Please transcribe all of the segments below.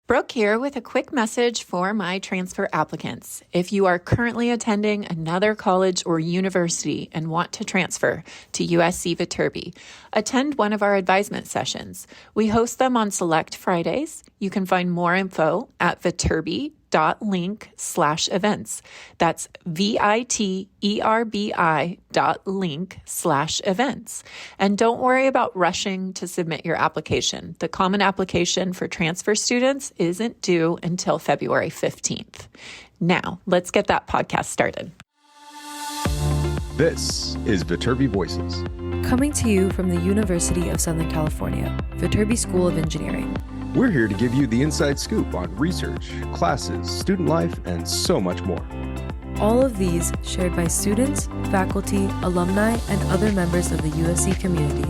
Brooke here with a quick message for my transfer applicants. If you are currently attending another college or university and want to transfer to USC Viterbi, attend one of our advisement sessions. We host them on select Fridays. You can find more info at viterbi.link/events. That's VITERBI.link/events. And don't worry about rushing to submit your application. The common application for transfer students isn't due until February 15th. Now, let's get that podcast started. This is Viterbi Voices. Coming to you from the University of Southern California, Viterbi School of Engineering. We're here to give you the inside scoop on research, classes, student life, and so much more. All of these shared by students, faculty, alumni, and other members of the USC community.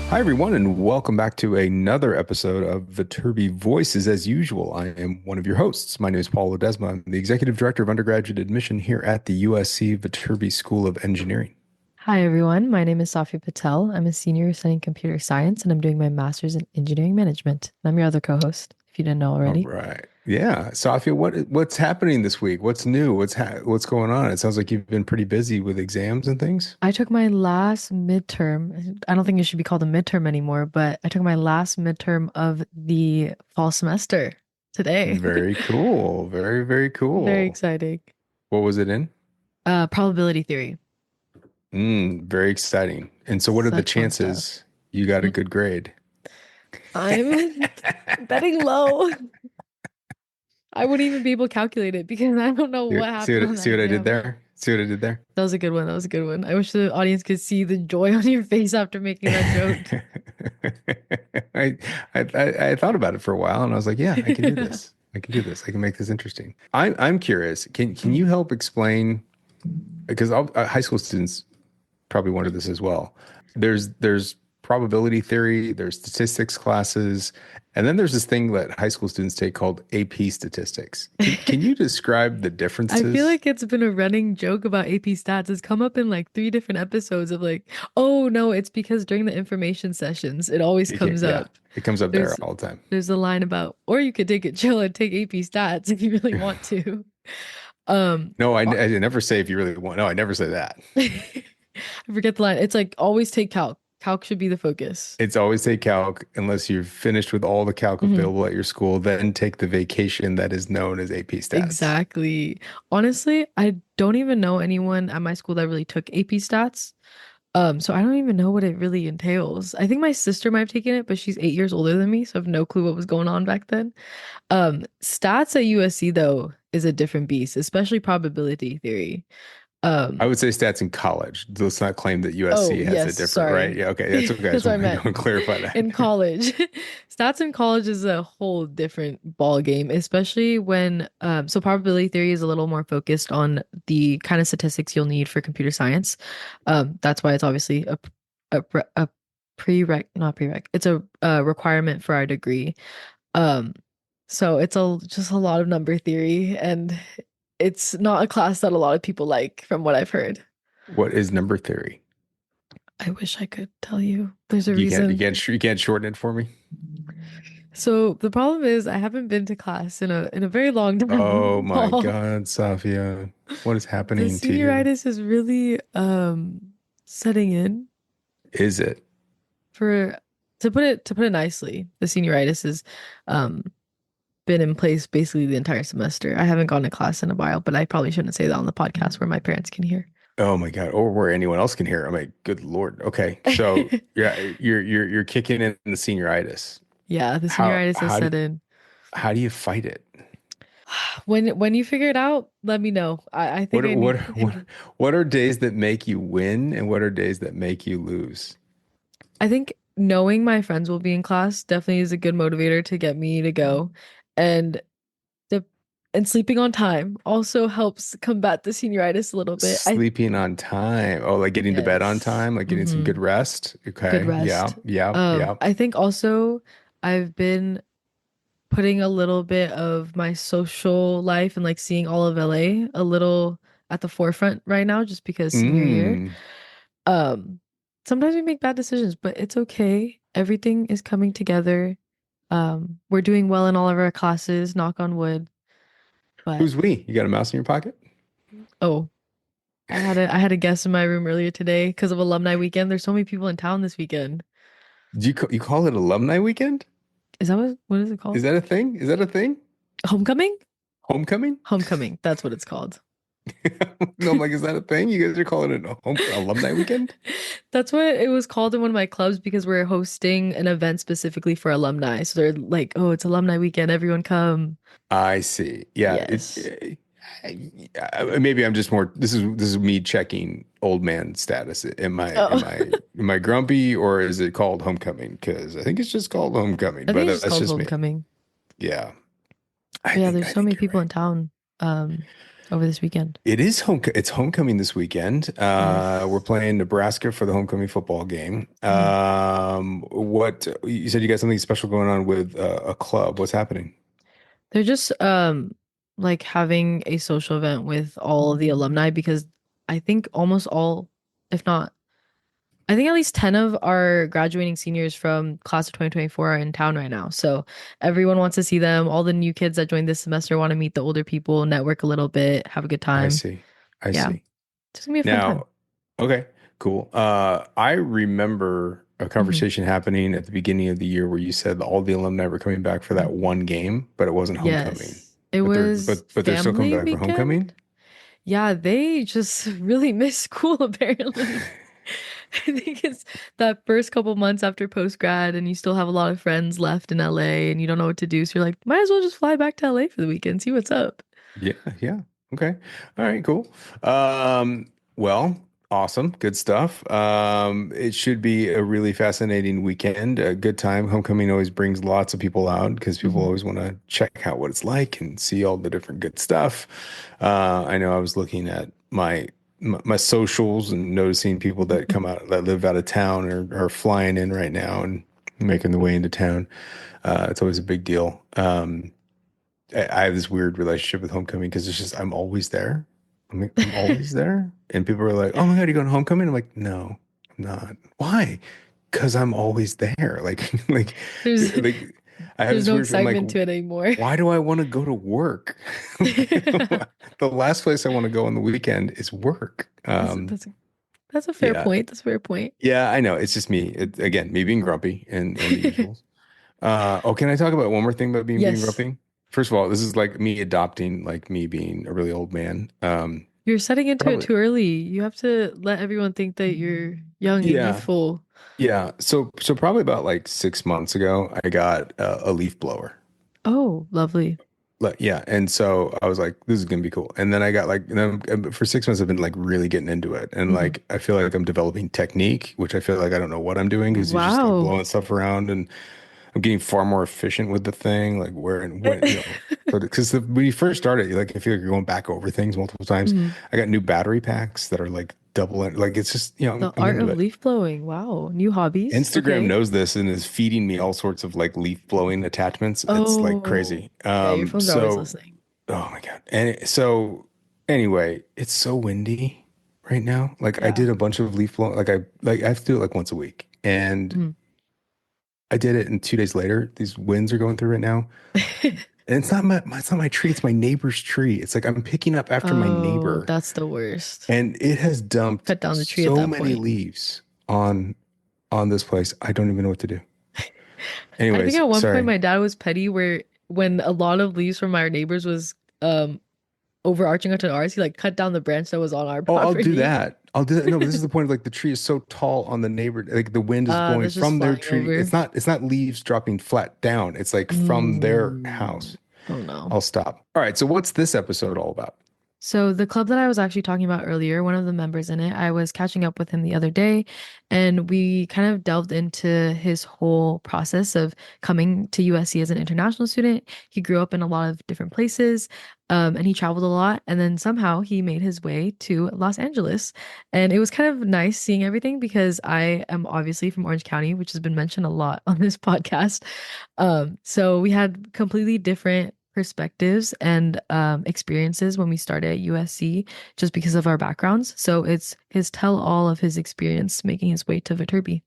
Hi, everyone, and welcome back to another episode of Viterbi Voices. As usual, I am one of your hosts. My name is Paul Ledesma. I'm the Executive Director of Undergraduate Admission here at the USC Viterbi School of Engineering. Hi, everyone. My name is Saafiyah Patel. I'm a senior studying computer science, and I'm doing my master's in engineering management. And I'm your other co-host, if you didn't know already. All right. Yeah. Saafiyah, what's happening this week? What's new? What's going on? It sounds like you've been pretty busy with exams and things. I took my last midterm. I don't think it should be called a midterm anymore, but I took my last midterm of the fall semester today. Very cool. Very, very cool. Very exciting. What was it in? Probability theory. Very exciting. And so what are the chances you got a good grade? I'm betting low. I wouldn't even be able to calculate it because I don't know what happened. See what I did there? See what I did there? That was a good one. That was a good one. I wish the audience could see the joy on your face after making that joke. I thought about it for a while and I was like, yeah, I can do this. I can do this. I can make this interesting. I'm curious. Can you help explain? Because high school students probably wonder this as well. There's probability theory, there's statistics classes, and then there's this thing that high school students take called AP statistics. Can you describe the differences? I feel like it's been a running joke about AP stats. It's come up in like 3 different episodes of like, oh no, it's because during the information sessions, it always comes up. It comes up there all the time. There's a line about, or you could take it chill and take AP stats if you really want to. No, I never say if you really want. No, I never say that. I forget the line. It's like always take calc. Calc should be the focus. It's always take calc unless you're finished with all the calc available at your school. Then take the vacation that is known as AP stats. Exactly. Honestly, I don't even know anyone at my school that really took AP stats. So I don't even know what it really entails. I think my sister might have taken it, but she's 8 years older than me, so I have no clue what was going on back then. Stats at USC though is a different beast, especially probability theory. I would say stats in college. Let's not claim that USC has a different, right? Yeah, okay, that's okay. That's what I meant. To clarify that. In college, stats in college is a whole different ball game, especially when so probability theory is a little more focused on the kind of statistics you'll need for computer science. That's why it's obviously a prereq, not prereq. It's a requirement for our degree. So it's just a lot of number theory, and it's not a class that a lot of people like, from what I've heard. What is number theory? I wish I could tell you. There's a reason. You can't shorten it for me? So the problem is I haven't been to class in a very long time. Oh my God, Saafiyah. What is happening to you? The senioritis is really setting in. Is it? To put it nicely, the senioritis is been in place basically the entire semester. I haven't gone to class in a while, but I probably shouldn't say that on the podcast where my parents can hear. Oh my God, or where anyone else can hear. I'm like, good Lord. Okay, so yeah, you're kicking in the senioritis. Yeah, the senioritis has set in. How do you fight it? When you figure it out, let me know. I think what are days that make you win and what are days that make you lose? I think knowing my friends will be in class definitely is a good motivator to get me to go. And sleeping on time also helps combat the senioritis a little bit. Sleeping on time. Oh, like getting to bed on time, like getting some good rest. Okay. Good rest. Yeah. I think also I've been putting a little bit of my social life and like seeing all of LA a little at the forefront right now, just because senior year. Um, Sometimes we make bad decisions, but it's okay. Everything is coming together. We're doing well in all of our classes, knock on wood. But Who's we? You got a mouse in your pocket? oh, I had a guest in my room earlier today because of alumni weekend. There's so many people in town this weekend. You call it alumni weekend? Is that what is it Is called? that a thing? Is that a thing? Homecoming? Homecoming? Homecoming. That's what it's called. No, I'm like, is that a thing? You guys are calling it a alumni weekend? That's what it was called in one of my clubs because we're hosting an event specifically for alumni. So they're like, "Oh, it's alumni weekend. Everyone come." I see. Yeah, Yes. maybe I'm just more. This is me checking old man status. Am I Oh, am I am I grumpy or is it called homecoming? Because I think it's just called homecoming, I but think it's just that's called just me. homecoming. Yeah, I But yeah, think there's I so many think you're people right. in town um over this weekend. It is it's homecoming this weekend. We're Yes. playing Nebraska for the homecoming football game. Mhm. What you said you got something special going on with a club. What's happening? They're just like having a social event with all of the alumni because I think almost all, if not, I think at least 10 of our graduating seniors from class of 2024 are in town right now. So everyone wants to see them. All the new kids that joined this semester want to meet the older people, network a little bit, have a good I time. see. I Yeah, see. it's gonna be a fun time. Now, okay, cool. I remember a Mhm. conversation happening at the beginning of the year where you said all the alumni were coming back for that Mhm. one game, but it wasn't homecoming. Yes, it But they're was but they're still coming family back for weekend. homecoming. Yeah, they just really miss school apparently. I think it's that first couple months after post grad, and you still have a lot of friends left in LA, and you don't know what to do. So you're like, might as well just fly back to LA for the weekend, see what's up. Yeah, yeah. Okay. All right, cool. Well, awesome. Good stuff. It should be a really fascinating weekend, a good time. Homecoming always brings lots of people out because people Mhm. always want to check out what it's like and see all the different good stuff. I know I was looking at my socials and noticing people that come out that live out of town or are flying in right now and making the way into town. It's always a big deal. I have this weird relationship with homecoming because it's just I'm always there. I'm always there, and people are like, "Oh my God, you going to homecoming?" I'm like, "No, I'm not." Why? Because I'm always there. There's Like I have there's this no weird. I'm like, excitement to it anymore. why do I want to go to work? The last place I want to go on the weekend is work. That's that's a fair Yeah, point. That's a fair point. yeah, I know. It's just me. Again, me being grumpy and the usuals. Oh, can I talk about one more thing about being Yes, grumpy? First of all, this is like me adopting like me being a really old man. you're setting into it Probably too early. You have to let everyone think that you're young and yeah, youthful. yeah. So probably about like 6 months ago, I got a leaf blower. Oh, lovely. Like yeah, and so I was like, this is gonna be cool. And then I got like, and then for 6 months, I've been like really getting into it, and Mhm. like I feel like I'm developing technique, which I feel like I don't know what I'm doing because you're just like Wow. blowing stuff around and I'm getting far more efficient with the thing, like where and when, so because when you first started, you like I feel like you're going back over things multiple times. Mhm. I got new battery packs that are like double, like it's just, The I'm art into of it. leaf blowing. Wow. New hobbies. Instagram Okay. knows this and is feeding me all sorts of like leaf blowing attachments. It's like Oh, crazy. yeah, your phones are always listening. Oh my God. And so anyway, it's so windy right now. Like I Yeah. did a bunch of leaf blow, like I have to do it like once a week. And Mhm. I did it, and 2 days later, these winds are going through right now. And it's not my tree, it's my neighbor's tree. It's like I'm picking up after my Oh, neighbor, that's the worst. and it has dumped Cut down the tree at so that many point. leaves on this place. I don't even know what to do. I think Anyways, at one point sorry. my dad was petty where when a lot of leaves from our neighbors was overarching onto ours, he like cut down the branch that was on our Oh, I'll do property. that. I'll do that. No, but this is the point of like the tree is so tall on the neighbor, like the wind is blowing That's just from their flying tree. over. It's not leaves dropping flat down. It's like from their Mm. house. Oh no. I'll stop. All right. So what's this episode all about? So the club that I was actually talking about earlier, one of the members in it, I was catching up with him the other day, and we kind of delved into his whole process of coming to USC as an international student. He grew up in a lot of different places, and he traveled a lot, and then somehow he made his way to Los Angeles. And it was kind of nice seeing everything because I am obviously from Orange County, which has been mentioned a lot on this podcast. So we had completely different perspectives and experiences when we started at USC just because of our backgrounds. So it's his tell all of his experience making his way to Viterbi.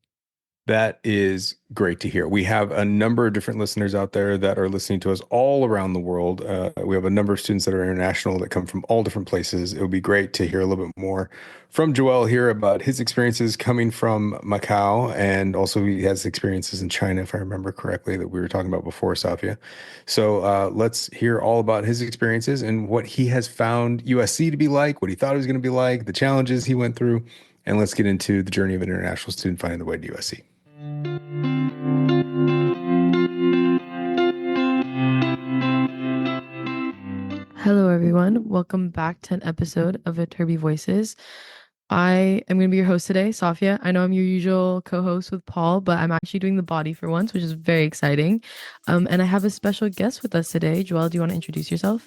That is great to hear. We have a number of different listeners out there that are listening to us all around the world. We have a number of students that are international that come from all different places. It would be great to hear a little bit more from Joel here about his experiences coming from Macau. And also, he has experiences in China, if I remember correctly, that we were talking about before, Saafiyah. So let's hear all about his experiences and what he has found USC to be like, what he thought it was going to be like, the challenges he went through. And let's get into the journey of an international student finding the way to USC. Hello, everyone. Welcome back to an episode of Viterbi Voices. I am going to be your host today, Saafiyah. I know I'm your usual co-host with Paul, but I'm actually doing the body for once, which is very exciting. And I have a special guest with us today. Joel, do you want to introduce yourself?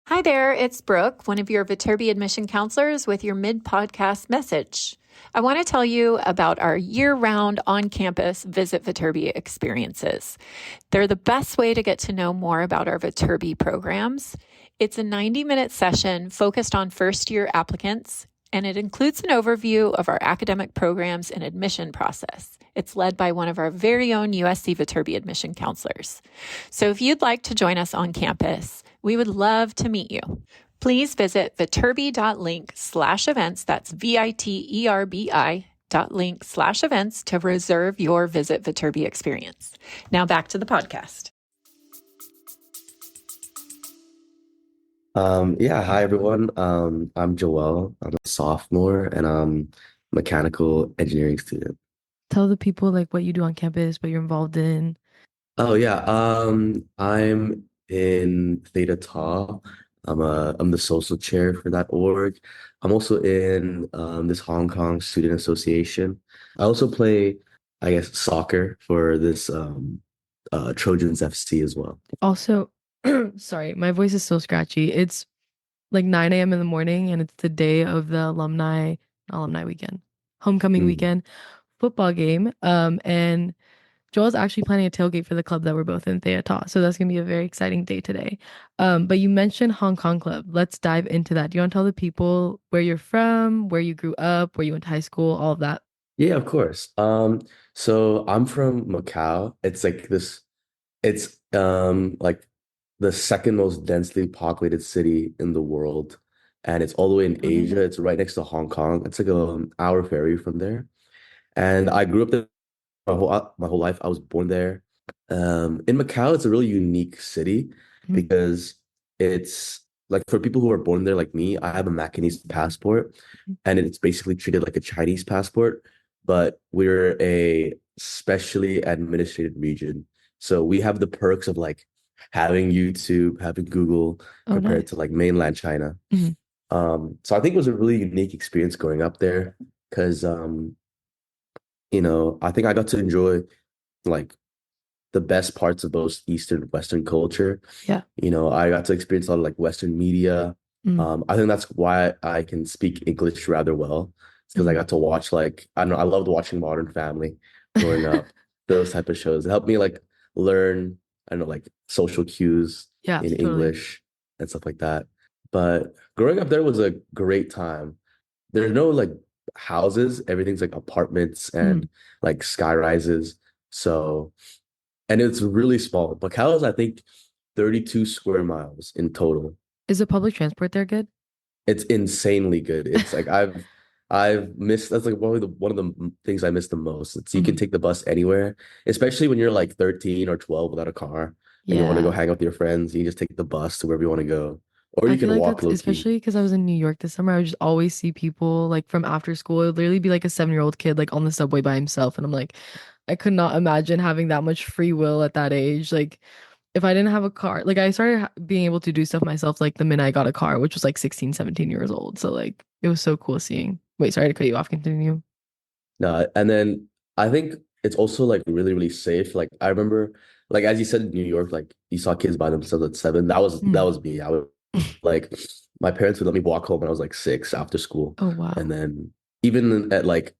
Hi there, it's Brooke, one of your Viterbi admission counselors with your mid-podcast message. I want to tell you about our year-round on-campus Visit Viterbi experiences. They're the best way to get to know more about our Viterbi programs. It's a 90-minute session focused on first-year applicants, and it includes an overview of our academic programs and admission process. It's led by one of our very own USC Viterbi admission counselors. So if you'd like to join us on campus, we would love to meet you. Please visit viterbi.link/events. That's VITERBI.link/events to reserve your Visit Viterbi experience. Now back to the podcast. Hi everyone. I'm Joel. I'm a sophomore and I'm a mechanical engineering student. Tell the people like what you do on campus, what you're involved in. Oh yeah, I'm in Theta Tau. I'm the social chair for that org. I'm also in this Hong Kong Student Association. I also play, I guess, soccer for this Trojans FC as well. Also, sorry, my voice is so scratchy. It's like 9 a.m. in the morning and it's the day of the alumni weekend, homecoming weekend football game. And Joel's actually planning a tailgate for the club that we're both in, Thea Tau. So that's gonna be a very exciting day today. But you mentioned Hong Kong Club. Let's dive into that. Do you want to tell the people where you're from, where you grew up, where you went to high school, all of that? Yeah, of course. So I'm from Macau. It's like the second most densely populated city in the world, and it's all the way in Asia. It's right next to Hong Kong. It's like an hour ferry from there. And I grew up there my whole life. I was born there. In Macau, it's a really unique city because it's like for people who are born there like me, I have a Macanese passport and it's basically treated like a Chinese passport, but we're a specially administrated region. So we have the perks of like having YouTube, having Google compared to like mainland China. So I think it was a really unique experience growing up there because I think I got to enjoy like the best parts of both Eastern and Western culture. Yeah. I got to experience a lot of like Western media. I think that's why I can speak English rather well. It's because I got to watch like, I don't know, I loved watching Modern Family growing up, those type of shows. It helped me like learn, I don't know, like social cues in English and stuff like that. But growing up there was a great time. There's no like houses, everything's like apartments and like sky rises. So, and it's really small. Macau is, I think, 32 square miles in total. Is the public transport there good? It's insanely good. It's like I've missed, that's like probably one of the things I miss the most. It's you can take the bus anywhere, especially when you're like 13 or 12 without a car and you want to go hang out with your friends. You just take the bus to wherever you want to go. Or you can walk low key. Especially because I was in New York this summer, I would just always see people like from after school. It would literally be like a 7-year-old kid like on the subway by himself. And I'm like, I could not imagine having that much free will at that age. Like if I didn't have a car, like I started being able to do stuff myself like the minute I got a car, which was like 16, 17 years old. So like it was so cool seeing. Wait, sorry to cut you off. Continue. No, and then I think it's also like really, really safe. Like I remember, like as you said in New York, like you saw kids by themselves at 7. That was me. I would like my parents would let me walk home when I was like 6 after school. Oh wow. And then even at like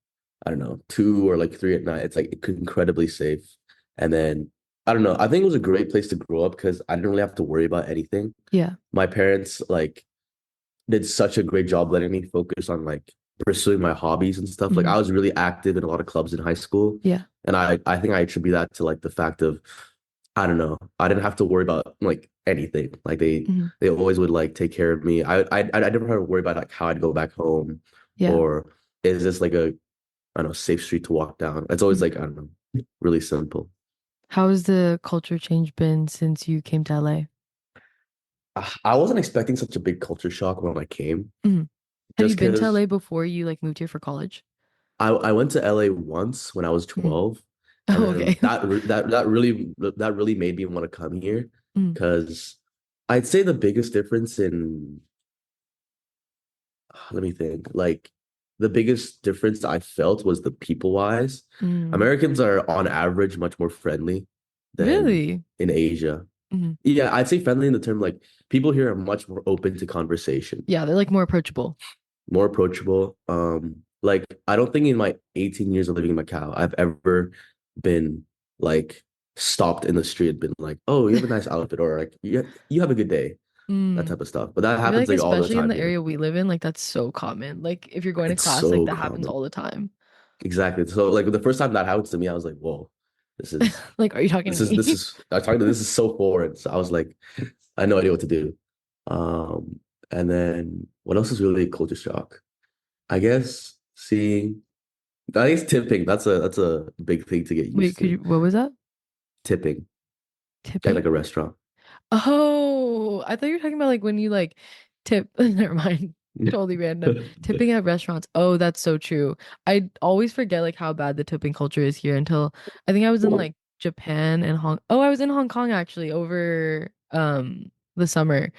I don't know, 2 or 3 at night. It's like incredibly safe. And then I don't know. I think it was a great place to grow up because I didn't really have to worry about anything. Yeah. My parents like did such a great job letting me focus on like pursuing my hobbies and stuff. Like Mhm. I was really active in a lot of clubs in high school. Yeah. And I think I attribute that to like the fact of I don't know. I didn't have to worry about like anything. Like Mhm. they always would like take care of me. I never had to worry about like how I'd go back home Yeah. or is this like a I don't know safe street to walk down. It's always Mhm. like I don't know, really simple. How has the culture change been since you came to LA? I wasn't expecting such a big culture shock when I came, Mhm. Have you just been to because LA before you like moved here for college? I went to LA once when I was Mhm. 12, and Oh, then okay. that really made me want to come here Mhm. because I'd say the biggest difference in let me think. Like the biggest difference I felt was the people wise. Mm. Americans are on average much more friendly than Really? in Asia. Mhm. Yeah, I'd say friendly in the term like people here are much more open to conversation, Yeah, they're like more approachable. more approachable. Like I don't think in my 18 years of living in Macau, I've ever been like stopped in the street and been like, "Oh, you have a nice outfit," or like, you have a good day," that Mm. type of stuff. But that I feel happens like like all the especially in time the here. area we live in, like that's so common. Like if you're going to It's class, like so that happens common. all the time. Exactly. So like the first time that happened to me, I was like, whoa, this is Like, are you talking to this me? is I talking to this is so foreign. So I was like, I had no idea what to do. And then what else is really a culture shock? I guess seeing I guess tipping, that's a big thing to get Wait, used could to. you, what was that? Tipping at like Tipping? a restaurant. Oh, I thought you were talking about like when you like tip. Never mind. Totally random. Tipping at restaurants. Oh, that's so true. I always forget like how bad the tipping culture is here until I think I was in like Japan and I was in Hong Kong actually over the summer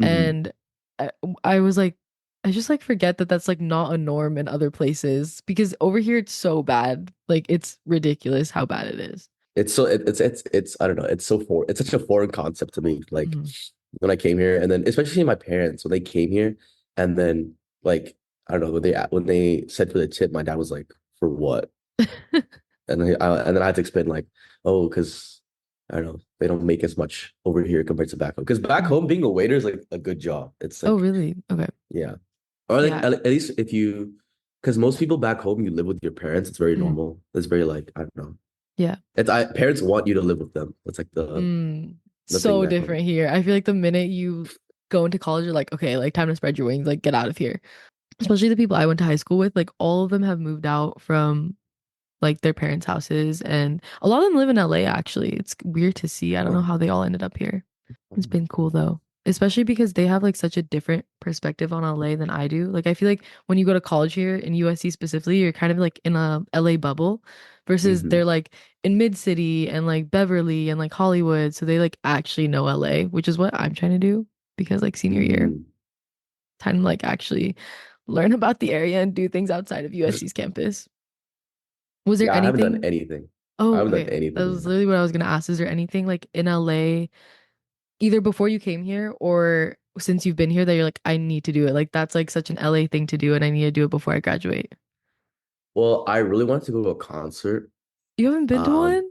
Mhm. and I, I was like I just like forget that that's like not a norm in other places because over here it's so bad. Like it's ridiculous how bad it is. It's so it's I don't know, it's so it's such a foreign concept to me. Like Mhm. when I came here and then especially my parents when they came here and then like I don't know when they said for the tip my dad was like for what and then I had to explain like oh because I don't know they don't make as much over here compared to back home because back Mhm. home being a waiter is like a good job it's Oh, like really? Okay. yeah or like Yeah. at least if you because most people back home you live with your parents it's very Mhm. normal it's very like I don't know Yeah. it's parents want you to live with them that's like Mm. the thing So back home. different here. I feel like the minute you go into college, you're like, okay, like time to spread your wings, like get out of here. Especially the people I went to high school with, like all of them have moved out from like their parents' houses, and a lot of them live in LA actually. It's weird to see. I don't know Oh. how they all ended up here. It's been cool though. Especially because they have like such a different perspective on LA than I do. Like I feel like when you go to college here in USC specifically, you're kind of like in a LA bubble versus Mhm. they're like in mid-city and like Beverly and like Hollywood. So they like actually know LA, which is what I'm trying to do because like senior year, Mm. time to like actually learn about the area and do things outside of USC's campus. Was there Yeah, I haven't done anything? anything. I Oh, haven't done okay. That anything was here. literally what I was gonna ask. Is there anything like in LA, either before you came here or since you've been here that you're like, I need to do it? Like that's like such an LA thing to do and I need to do it before I graduate. Well, I really wanted to go to a concert. You haven't been to Um, one?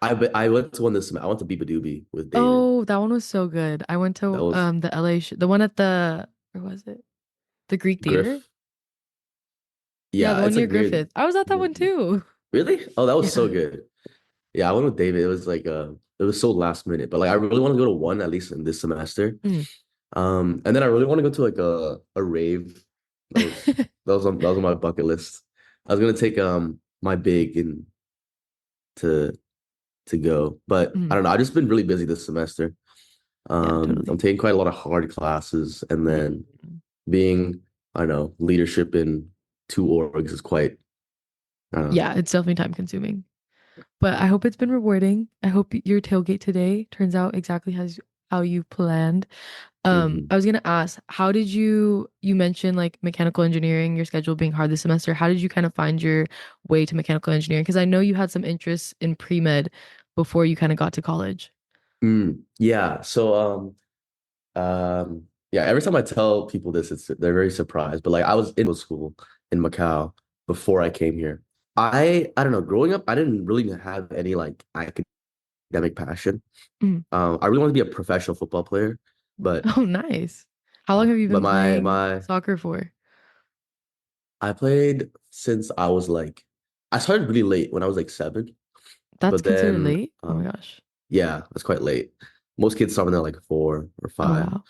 I went to one this semester. I went to Beaver Doobie with David. Oh, that one was so good. I went That to was the LA sh the one at the where was it? The Greek Theater? Griff. Yeah, the Yeah, one it's near like near. Griffith. I was at that one too. Really? Oh, that was so Yeah. good. Yeah, I went with David. It was like it was so last minute, but like I really want to go to one at least in this semester. Mm. And then I really want to go to like a rave. That was on my bucket list. I was gonna take my big and to to go, but I Mm. don't know. I've just been really busy this semester. Yeah, I'm totally. taking quite a lot of hard classes, and then Mm. being, I don't know, leadership in two orgs is quite, I don't know. Yeah, it's definitely time consuming. But I hope it's been rewarding. I hope your tailgate today turns out exactly as how you planned. Mhm. I was gonna ask, how did you mentioned like mechanical engineering, your schedule being hard this semester. How did you kind of find your way to mechanical engineering? Because I know you had some interests in pre-med before you kind of got to college. Yeah. So, yeah. Every time I tell people this, they're very surprised. But like, I was in school in Macau before I came here. I don't know. Growing up, I didn't really have any like academic passion. Mm. I really wanted to be a professional football player, but Oh, nice. How long have you but been my playing my soccer for? I played since I was like I started really late when I was like 7, That's but considered then late? Oh my gosh. yeah, that's quite late. Most kids start when they're like 4 or 5. Oh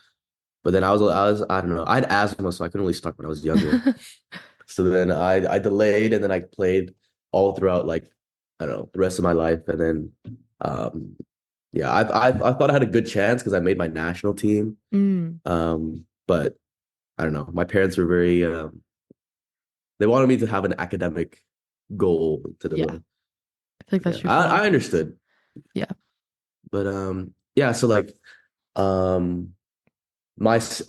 But then I don't know. I had asthma, so I couldn't really start when I was younger. wow. So then I delayed, and then I played all throughout like I don't know the rest of my life, and then um yeah, I thought I had a good chance because I made my national team. Mm, But I don't know. My parents were very they wanted me to have an academic goal instead of yeah. a I feel like that's yeah. true for a lot of I kids. understood, Yeah. but yeah. So like um it's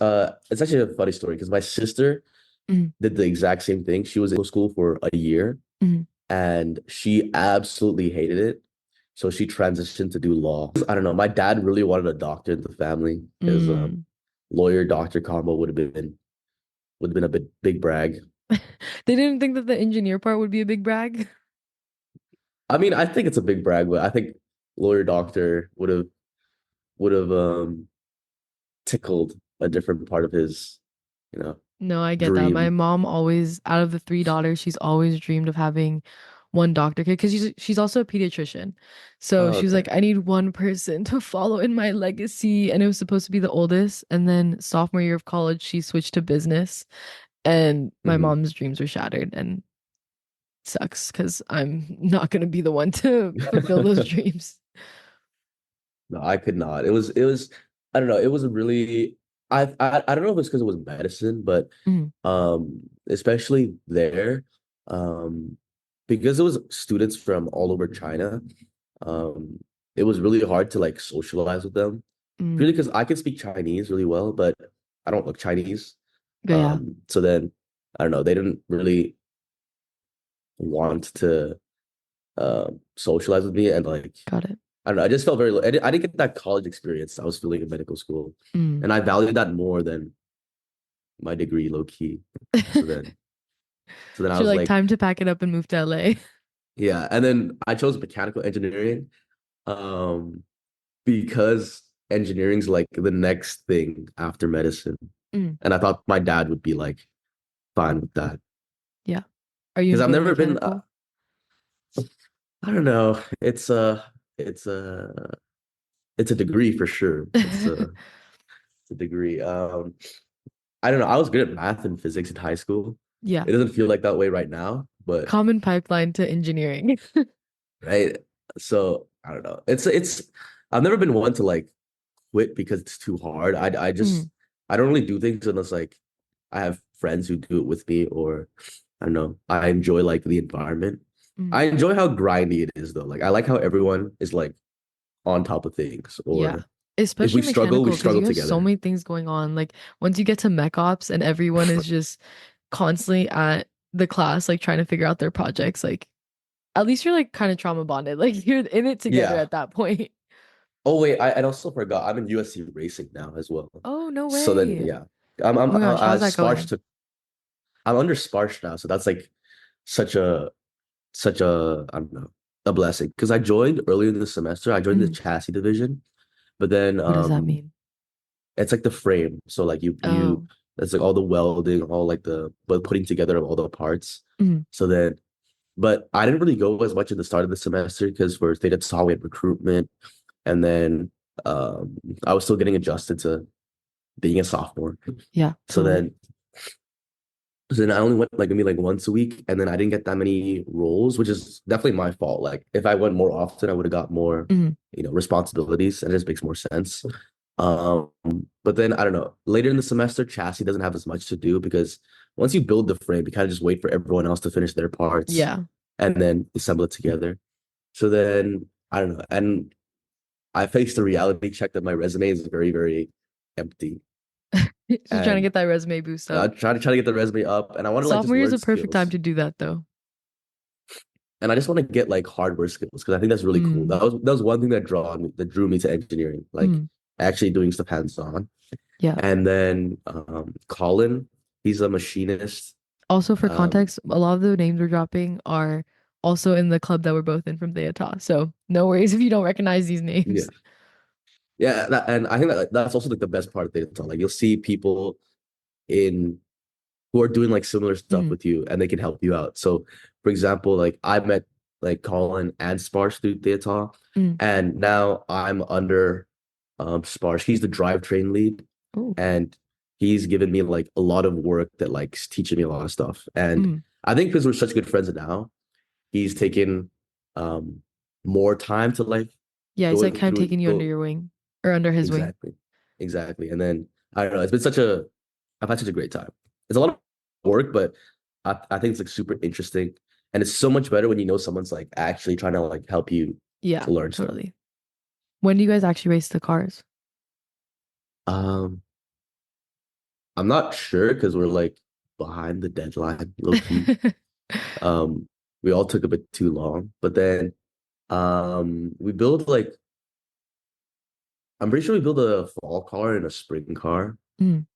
actually a funny story because my sister Mm, did the exact same thing. She was in school for a year mm, and she absolutely hated it. So she transitioned to do law. I don't know. My dad really wanted a doctor in the family because mm. lawyer doctor combo would have been a big brag. They didn't think that the engineer part would be a big brag. I mean, I think it's a big brag, but I think lawyer doctor would have tickled a different part of his, you know, No, I get that. My dream. mom always, out of the three daughters, she's always dreamed of having one doctor kid because she's also a pediatrician. So Oh, she was okay. like, I need one person to follow in my legacy. And it was supposed to be the oldest. And then sophomore year of college, she switched to business. And my Hmm. mom's dreams were shattered and sucks because I'm not gonna be the one to fulfill those dreams. No, I could not. It was I don't know. It was a really I don't know if it's because it was medicine, but Mm, especially there, um, because it was students from all over China, um, it was really hard to like socialize with them. Really, mm. because I can speak Chinese really well, but I don't look Chinese. But yeah, So then I don't know. They didn't really want to socialize with me, and like got it. I don't know. I just felt I didn't get that college experience I was feeling in medical school, Mm. and I valued that more than my degree, low key. So then, so then I So you're was like, like, time to pack it up and move to LA. yeah. And then I chose mechanical engineering, um, because engineering's like the next thing after medicine, Mm, and I thought my dad would be like fine with that yeah. Are you because I've enjoying never been. mechanical? I don't know. It's a it's a degree for sure. It's a degree. I don't know. I was good at math and physics in high school. Yeah. It doesn't feel like that way right now, but Common pipeline to engineering. right. So I don't know. It's I've never been one to like quit because it's too hard. I just Mm, I don't really do things unless like I have friends who do it with me or I don't know. I enjoy like the environment. mm. I enjoy how grindy it is though. Like I like how everyone is like on top of things Yeah. or if Especially we mechanical, because struggle you have so together. many things going on. Like once you get to mech ops and everyone is just constantly at the class, like trying to figure out their projects, like at least you're like kind of trauma bonded. Like you're in it together Yeah. at that point. Oh wait, I also forgot. I'm in USC racing now as well. Oh, no So then, way. yeah, I'm Oh my gosh, how's that Sparsh going? took. I'm under Sparsh now, so that's like such a such a I don't know a blessing because I joined earlier in the semester. I joined the Mm, chassis division, but then what does that mean? it's like the frame. So like you Oh, it's like all the welding, all like the but putting together of all the parts. mm, So then, but I didn't really go as much at the start of the semester because we're they did saw we had recruitment, and then um I was still getting adjusted to being a sophomore. yeah, So totally. then I only went like maybe like once a week, and then I didn't get that many roles, which is definitely my fault. Like if I went more often, I would have got more, Mm, responsibilities, and it just makes more sense. Um, but then I don't know. Later in the semester, chassis doesn't have as much to do because once you build the frame, you kind of just wait for everyone else to finish their parts yeah. and then assemble it together. So then I don't know, and I faced the reality check that my resume is very, very empty, Just trying to and get that resume boost up. try to get the resume up, and I want to like just Sophomore year is learn a perfect time skills. to do that though. And I just want to get like hardware skills because I think that's really cool. Mm, That was one thing that drew me to engineering, like mm, actually doing stuff hands on. yeah. And then Colin, he's a machinist. Also, for Um, context, a lot of the names we're dropping are also in the club that we're both in from Theata. So no worries if you don't recognize these Yeah. names. Yeah, and I think that that's also like the best part of data. Like you'll see people in who are doing like similar stuff Mm, with you and they can help you out. So for example, like I met like Colin and Sparsh through data, mm. and now I'm under Sparsh. He's the drivetrain lead, Oh, and he's given me like a lot of work that like is teaching me a lot of stuff. And mm. I think because we're such good friends now, he's taken um more time to like Yeah, he's like going kind of through taking you under go your wing or under his wing. exactly. Exactly. And then I don't know, it's been such a I've had such a great time. It's a lot of work, but I think it's like super interesting. And it's so much better when you know someone's like actually trying to like help you Yeah, to learn stuff. totally. When do you guys actually race the cars? Um, I'm not sure because we're like behind the deadline, low key. Um, we all took a bit too long, but then we build like I'm pretty sure we build a fall car and a spring car. Mm.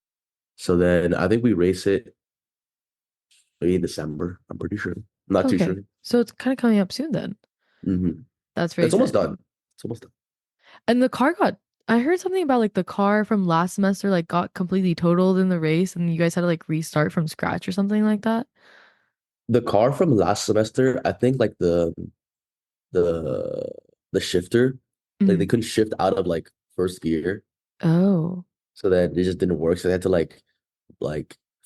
So then I think we race it maybe in December. I'm pretty sure. I'm not too sure. Okay. So it's kind of coming up soon then. Hmm. That's very It's almost exciting. done. It's almost done. And the car got, I heard something about like the car from last semester like got completely totaled in the race and you guys had to like restart from scratch or something like that. The car from last semester, I think like the the shifter, like they Mm. couldn't shift out of like first gear. Oh. So then it just didn't work. So they had to like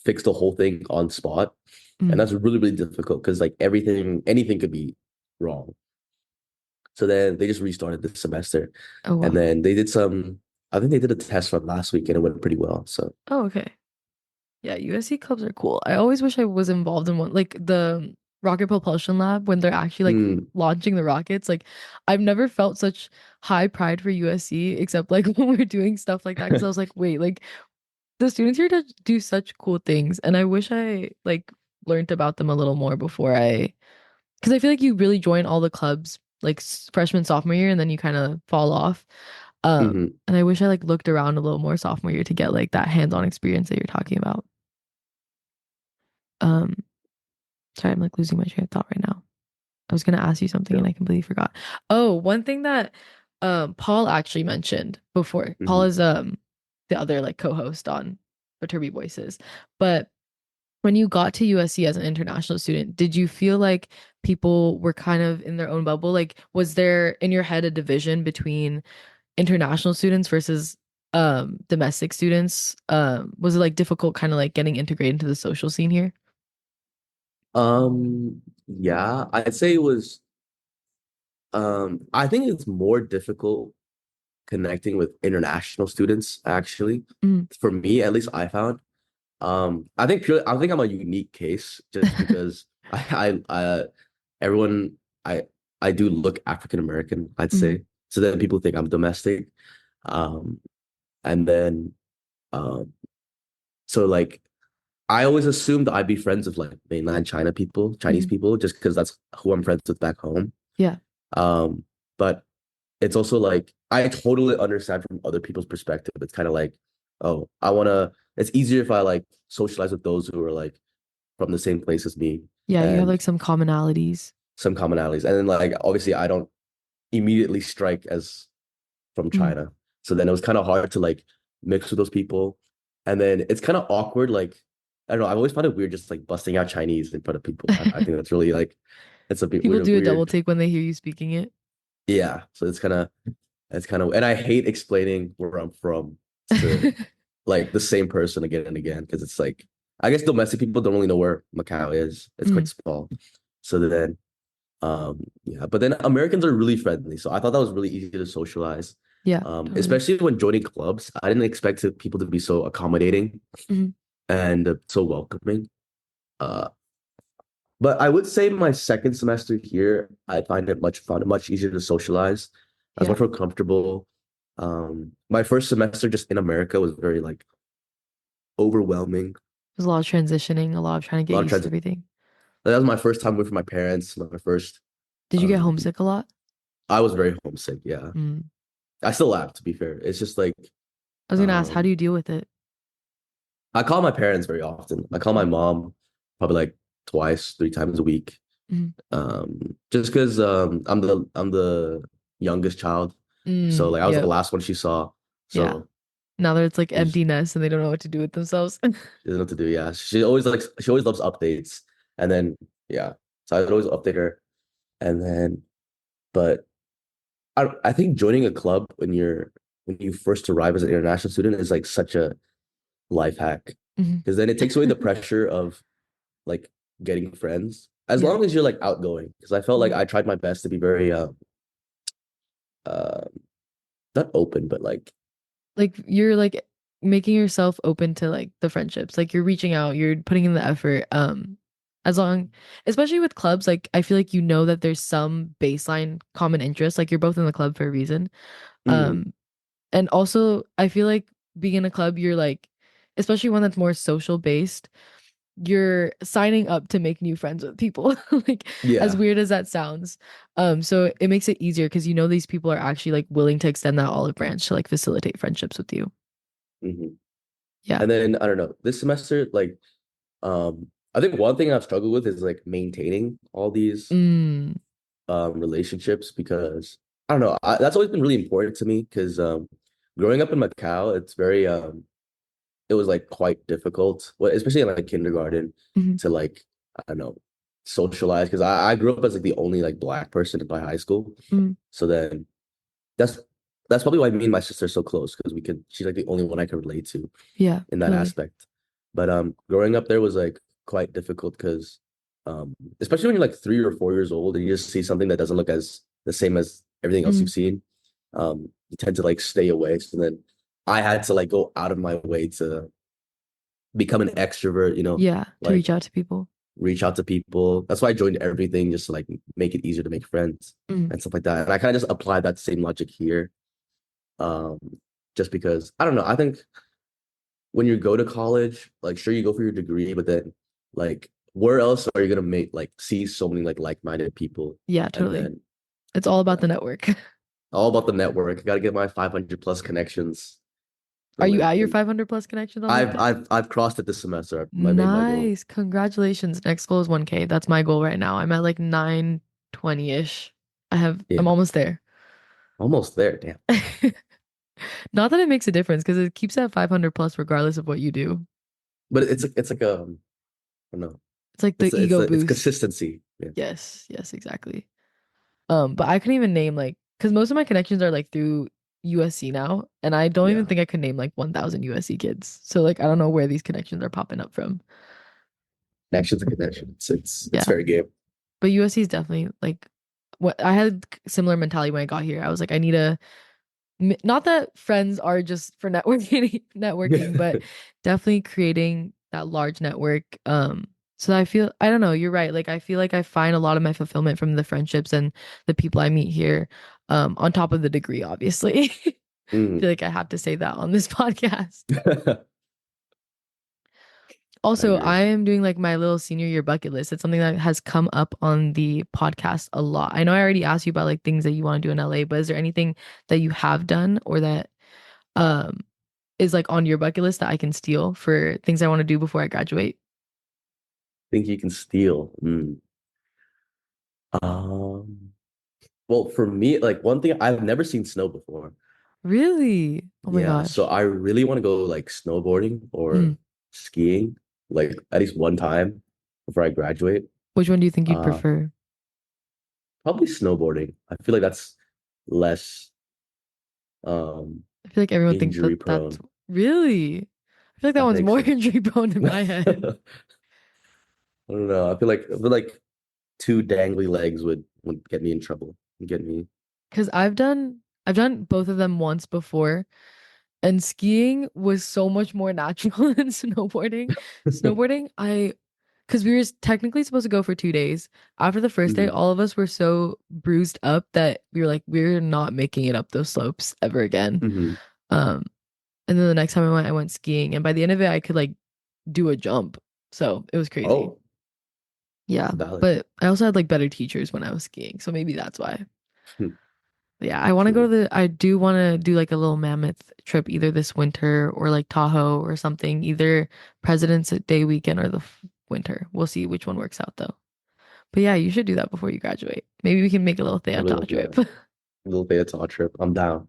fix the whole thing on spot. And Mm. that's really, really difficult because like anything could be wrong. So then they just restarted this semester. Oh And wow. then I think they did a test run last week and it went pretty well. So Oh, okay. Yeah, USC clubs are cool. I always wish I was involved in one, like the rocket propulsion lab when they're actually like mm, launching the rockets. Like, I've never felt such high pride for USC except like when we're doing stuff like that. Because I was like, wait, like the students here do such cool things, and I wish I like learned about them a little more before because I feel like you really join all the clubs like freshman, sophomore year, and then you kind of fall off. mhm. And I wish I like looked around a little more sophomore year to get like that hands-on experience that you're talking about. Um, Sorry, I'm like losing my train of thought right now. I was gonna ask you something Yeah. and I completely forgot. Oh, one thing that Paul actually mentioned before. Paul Mhm. is the other like co-host on Viterbi Voices. But when you got to USC as an international student, did you feel like people were kind of in their own bubble? Like, was there in your head a division between international students versus domestic students? Was it like difficult kind of like getting integrated into the social scene here? Yeah, I'd say it was I think it's more difficult connecting with international students actually. Mm. For me, at least I found. I think I'm a unique case just because I everyone I I do look African American, I'd Mm. say. So then people think I'm domestic. Um, and then um, so like I always assumed I'd be friends with like mainland Chinese Mm. people, just because that's who I'm friends with back home. Yeah. Um, but it's also like I totally understand from other people's perspective. It's kind of like, oh, it's easier if I like socialize with those who are like from the same place as me Yeah, you have and like some commonalities. some commonalities. And then like obviously I don't immediately strike as from Mm. China. So then it was kind of hard to like mix with those people. And then it's kind of awkward, like I don't know, I've always found it weird just like busting out Chinese in front of people. I think that's really like it's a bit People do a double weird. take when they hear you speaking it. Yeah. So it's kind of and I hate explaining where I'm from to like the same person again and again because it's like I guess domestic people don't really know where Macau is. It's quite Mm. small. So then yeah, but then Americans are really friendly. So I thought that was really easy to socialize. Yeah, totally. Especially when joining clubs. I didn't expect people to be so accommodating Mhm. and so welcoming. Uh but I would say my second semester here, I find it much fun, much easier to socialize. I was Yeah. much more comfortable. My first semester just in America was very like overwhelming. There's a lot of transitioning, a lot of trying to A get lot of used to transit. everything. That was my first time away from my parents. My first. Did you get Um, homesick a lot? I was very homesick. Yeah, Mm. I still am. To be fair, it's just like I was gonna ask, how do um, you deal with it? I call my parents very often. I call my Mm. mom probably like twice, three times a week. Mhm. Just because I'm the youngest child, so like I was the Yep. last one she saw, Yeah. so Now that it's like she's empty nest and they don't know what to do with themselves. she doesn't know what to do. Yeah, she always loves updates, and then yeah, so I'd always update her, and then but I think joining a club when you first arrive as an international student is like such a life hack Mhm. because then it takes away the pressure of like getting friends as Yeah. long as you're like outgoing because I felt like Mhm. I tried my best to be very uh not open but like Like you're like making yourself open to like the friendships. Like you're reaching out, you're putting in the effort. As long, especially with clubs, like I feel like you know that there's some baseline common interest. Like you're both in the club for a reason. mm, Um, and also I feel like being in a club, you're like, especially one that's more social based, you're signing up to make new friends with people. Like as yeah. weird as that sounds. So it makes it easier because you know these people are actually like willing to extend that olive branch to like facilitate friendships with you. Mhm. Yeah. And then I don't know this semester like I think one thing I've struggled with is like maintaining all these Mm, relationships because I don't know that's always been really important to me because growing up in Macau it was like quite difficult, well, especially in like kindergarten, mhm, to like I don't know socialize because I grew up as like the only like black person in my high school. mhm. So then that's that's probably why me and my sister are so close because she's like the only one I can relate to Yeah, in that totally. aspect. But growing up there was like quite difficult because especially when you're like 3 or 4 years old and you just see something that doesn't look as the same as everything else Mm, you've seen, you tend to like stay away. So then I had to like go out of my way to become an extrovert, yeah, to reach like out to people. reach out to people. That's why I joined everything just to like make it easier to make friends Mm, and stuff like that. And I kind of just applied that same logic here. Um, just because I don't know, I think when you go to college, like sure you go for your degree, but then like where else are you gonna make like see so many like-minded people? yeah, And totally. then It's all about yeah, the network. all about the network. Got to get my 500 plus connections Are from you at your LinkedIn. 500 plus connections on I've LinkedIn? I've I've crossed it this semester. I made my goal. Nice. Congratulations. Next goal is 1K. That's my goal right now. I'm at like 920-ish. I'm Yeah, almost there. almost there. Damn. Not that it makes a difference because it keeps at 500 plus regardless of what you do. But it's like I don't know. It's like the It's ego it's boost. consistency. Yeah. Yes, yes, exactly. But I couldn't even name like because most of my connections are like through USC now, and I don't even Yeah. think I could name like 1,000 USC kids. So like I don't know where these connections are popping up from. Connections and connections. It's Yeah, fair game. but USC is definitely like what I had similar mentality when I got here. I was like, I need a not that friends are just for networking, networking, but definitely creating that large network. So I feel I don't know. You're right. Like I feel like I find a lot of my fulfillment from the friendships and the people I meet here. On top of the degree, obviously. I Mm. feel like I have to say that on this podcast. I Also, agree. I am doing like my little senior year bucket list. It's something that has come up on the podcast a lot. I know I already asked you about like things that you want to do in LA, but is there anything that you have done or that um is like on your bucket list that I can steal for things I want to do before I graduate? Think you can steal. Mm. Um, well, for me, like one thing I've never seen snow before. Really? Oh my Yeah, so gosh. I really want to go like snowboarding Mm. or skiing, like at least one time before I graduate. Which one do you think you'd Uh, prefer? Probably snowboarding. I feel like that's less um I feel like everyone thinks injury that that's prone. really. I feel like that I one's think more so. injury prone in my head. I don't know. I feel like two dangly legs would get me in trouble. Get me. Because I've done both of them once before. And skiing was so much more natural than snowboarding. Snowboarding, because we were technically supposed to go for 2 days. After the first day, Mhm. all of us were so bruised up that we were like, we're not making it up those slopes ever again. Mhm. Um, and then the next time I went skiing, and by the end of it, I could like do a jump. So it was crazy. Oh, Yeah, valid. but I also had like better teachers when I was skiing, so maybe that's why. Hmm. Yeah, I want to go to True. I do want to do like a little mammoth trip either this winter or like Tahoe or something, either President's Day weekend or the winter. We'll see which one works out though. But yeah, you should do that before you graduate. Maybe we can make a little I really theater will do trip. that. A little Bayatol trip. I'm down.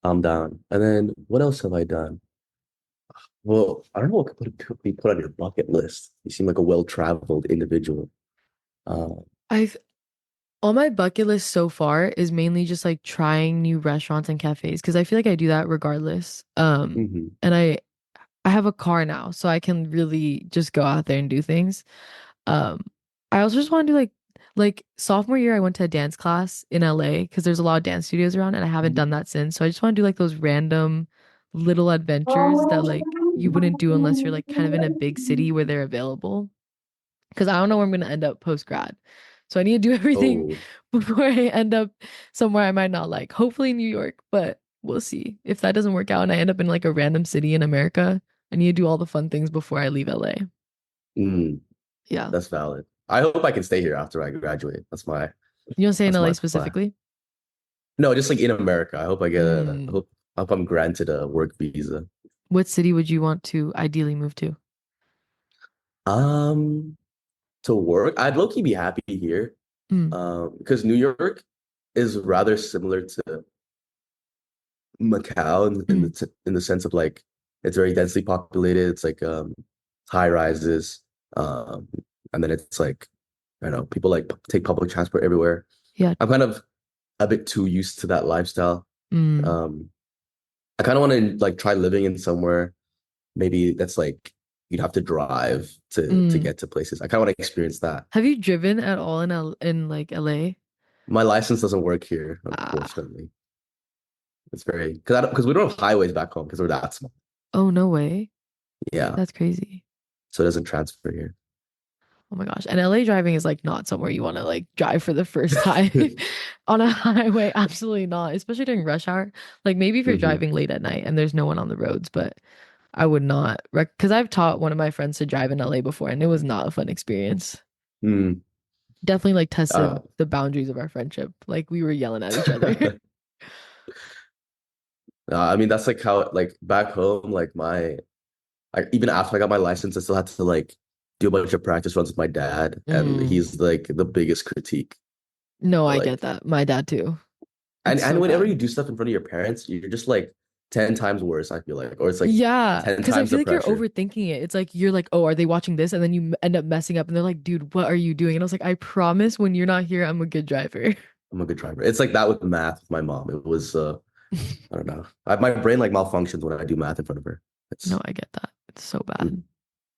I'm down. And then what else have I done? Well, I don't know what could be put on your bucket list. You seem like a well-traveled individual. Uh, I've On my bucket list so far is mainly just like trying new restaurants and cafes because I feel like I do that regardless. mhm. And I have a car now, so I can really just go out there and do things. Um, I also just want to do like sophomore year I went to a dance class in LA because there's a lot of dance studios around and I haven't done that since. So I just want to do like those random little adventures that like you wouldn't do unless you're like kind of in a big city where they're available. Because I don't know where I'm gonna end up post grad. So I need to do everything Oh, before I end up somewhere I might not like. Hopefully New York, but we'll see. If that doesn't work out and I end up in like a random city in America, I need to do all the fun things before I leave LA. mm, Yeah. that's valid. I hope I can stay here after I graduate. You don't say in That's LA my plan. specifically? No, just like in America. Mm. I hope I'm granted a work visa. What city would you want to ideally move to? Um, to work, I'd low-key be happy here. Mm. Because New York is rather similar to Macau Mm. in the sense of like it's very densely populated. It's like high rises, um, and then it's like I don't know, people like take public transport everywhere. Yeah. I'm kind of a bit too used to that lifestyle. Mm. Um, I kind of want to like try living in somewhere maybe that's like you'd have to drive to Mm. get to places. I kind of want to experience that. Have you driven at all in like LA? My license doesn't work here, Ah. unfortunately. It's very because we don't have highways back home because we're that small. Oh, no way. Yeah, That's crazy. so it doesn't transfer here. Oh my gosh. And LA driving is like not somewhere you want to like drive for the first time on a highway. Absolutely not, especially during rush hour. Like maybe if you're Hmm. driving late at night and there's no one on the roads, but I would not because I've taught one of my friends to drive in LA before and it was not a fun experience. Mm. Definitely like tested Uh, the boundaries of our friendship. Like we were yelling at each other. I mean, that's like how like back home, even after I got my license, I still had to like do a bunch of practice runs with my dad, and Mm. he's like the biggest critique. No, I get Like, that. My dad too. and It's so whenever bad. you do stuff in front of your parents, you're just like 10 times worse, I feel like, or it's like Yeah, 10 because I times feel the like you're pressure. overthinking it. It's like you're like, oh, are they watching this? And then you end up messing up, and they're like, dude, what are you doing? And I was like, I promise, when you're not here, I'm a good driver. I'm a good driver. It's like that with math with my mom. It was I don't know. My brain like malfunctions when I do math in front of her. No, It's I get that. It's so bad. mm.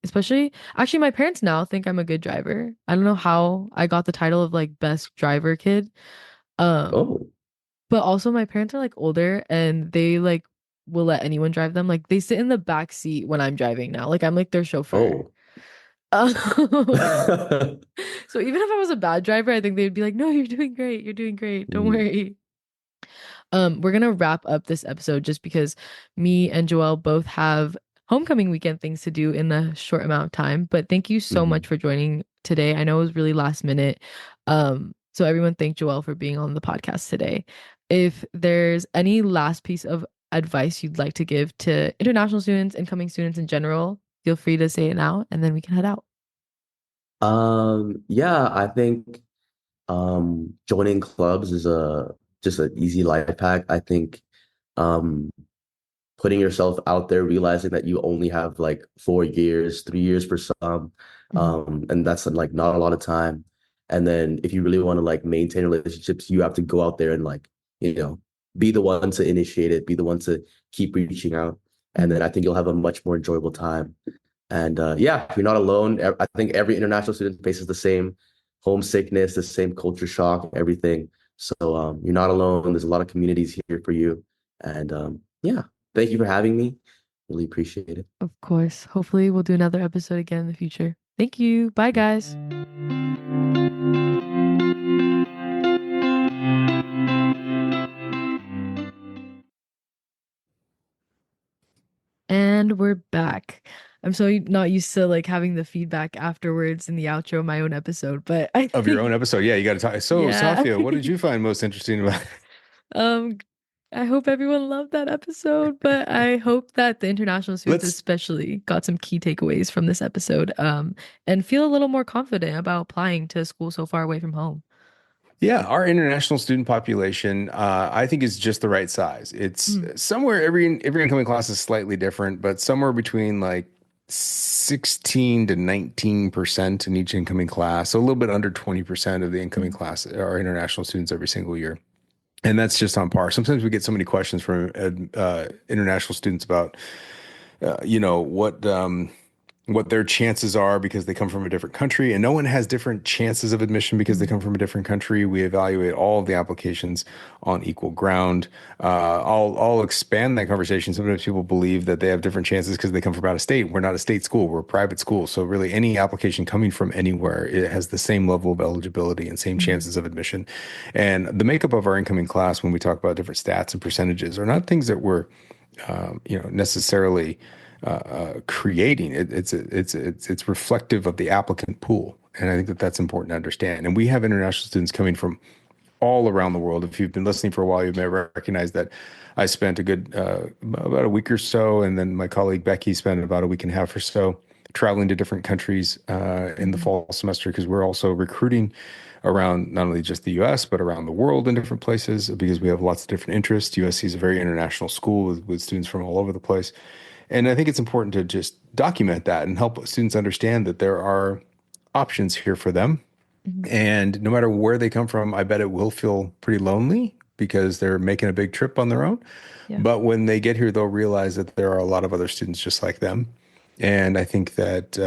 Especially, actually, my parents now think I'm a good driver. I don't know how I got the title of like best driver kid. Um, Oh, but also my parents are like older and they like will let anyone drive them. Like they sit in the back seat when I'm driving now. Like I'm like their chauffeur. oh. Um, so even if I was a bad driver, I think they'd be like, "No, you're doing great. You're doing great. Don't Mm, worry." We're gonna wrap up this episode just because me and Joelle both have homecoming weekend things to do in a short amount of time. But thank you so much mhm. for joining today. I know it was really last minute. So everyone thank Joelle for being on the podcast today. If there's any last piece of advice you'd like to give to international students, incoming students in general, feel free to say it now, and then we can head out. Yeah, I think joining clubs is a just an easy life hack. I think um putting yourself out there, realizing that you only have like 4 years, 3 years for some, Mhm. and that's like not a lot of time. And then if you really want to like maintain relationships, you have to go out there and like, you know, be the one to initiate it, be the one to keep reaching out. And Mhm. then I think you'll have a much more enjoyable time. And yeah, you're not alone. I think every international student faces the same homesickness, the same culture shock, everything. So you're not alone. There's a lot of communities here for you. And yeah, thank you for having me. Really appreciate it. Of course. Hopefully, we'll do another episode again in the future. Thank you. Bye, guys. And we're back. I'm so not used to like having the feedback afterwards in the outro of my own episode, but I Of your think, own episode. Yeah, you got to talk. So, yeah. Saafiyah, what did you find most interesting about? Um, I hope everyone loved that episode, but I hope that the international students Let's especially got some key takeaways from this episode, and feel a little more confident about applying to a school so far away from home. Yeah, our international student population, I think is just the right size. It's Mhm. somewhere every incoming class is slightly different, but somewhere between like 16 to 19% in each incoming class. So a little bit under 20% of the incoming Mhm. class are international students every single year. And that's just on par. Sometimes we get so many questions from international students about, what their chances are because they come from a different country, and no one has different chances of admission because they Mhm. come from a different country. We evaluate all of the applications on equal ground. I'll expand that conversation. Sometimes people believe that they have different chances because they come from out of state. We're not a state school, we're a private school. So really any application coming from anywhere, it has the same level of eligibility and same Mhm. chances of admission. And the makeup of our incoming class, when we talk about different stats and percentages, are not things that we're necessarily creating. It's reflective of the applicant pool, and I think that that's important to understand. And we have international students coming from all around the world. If you've been listening for a while, you may recognize that I spent a good about a week or so, and then my colleague Becky spent about a week and a half or so traveling to different countries in the Mhm. fall semester because we're also recruiting around not only just the US, but around the world in different places because we have lots of different interests. USC is a very international school with students from all over the place. And I think it's important to just document that and help students understand that there are options here for them. Mhm. And no matter where they come from, I bet it will feel pretty lonely because they're making a big trip on their own. Yeah. But when they get here, they'll realize that there are a lot of other students just like them. And I think that,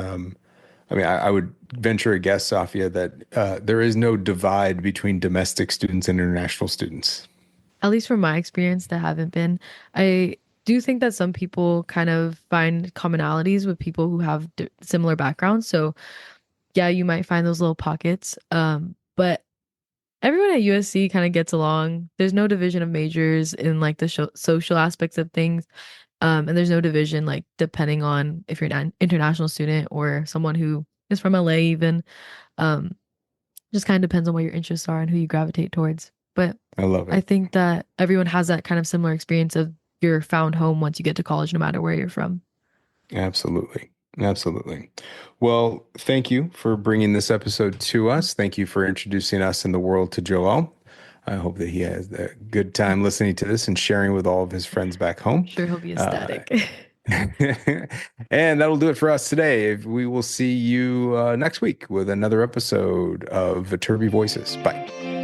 I would venture a guess, Safia, that there is no divide between domestic students and international students. At least from my experience, there haven't been. I do think that some people kind of find commonalities with people who have similar backgrounds. So yeah, you might find those little pockets. But everyone at USC kind of gets along. There's no division of majors in like the social aspects of things. And there's no division like depending on if you're an international student or someone who is from LA even. Um, just kind of depends on what your interests are and who you gravitate towards. But I love I it. think that everyone has that kind of similar experience of you're found home once you get to college, no matter where you're from. Absolutely. Absolutely. Well, thank you for bringing this episode to us. Thank you for introducing us in the world to Joel. I hope that he has a good time listening to this and sharing with all of his friends back home. Sure, he'll be Uh, ecstatic. and that'll do it for us today. We will see you next week with another episode of Viterbi Voices. Bye.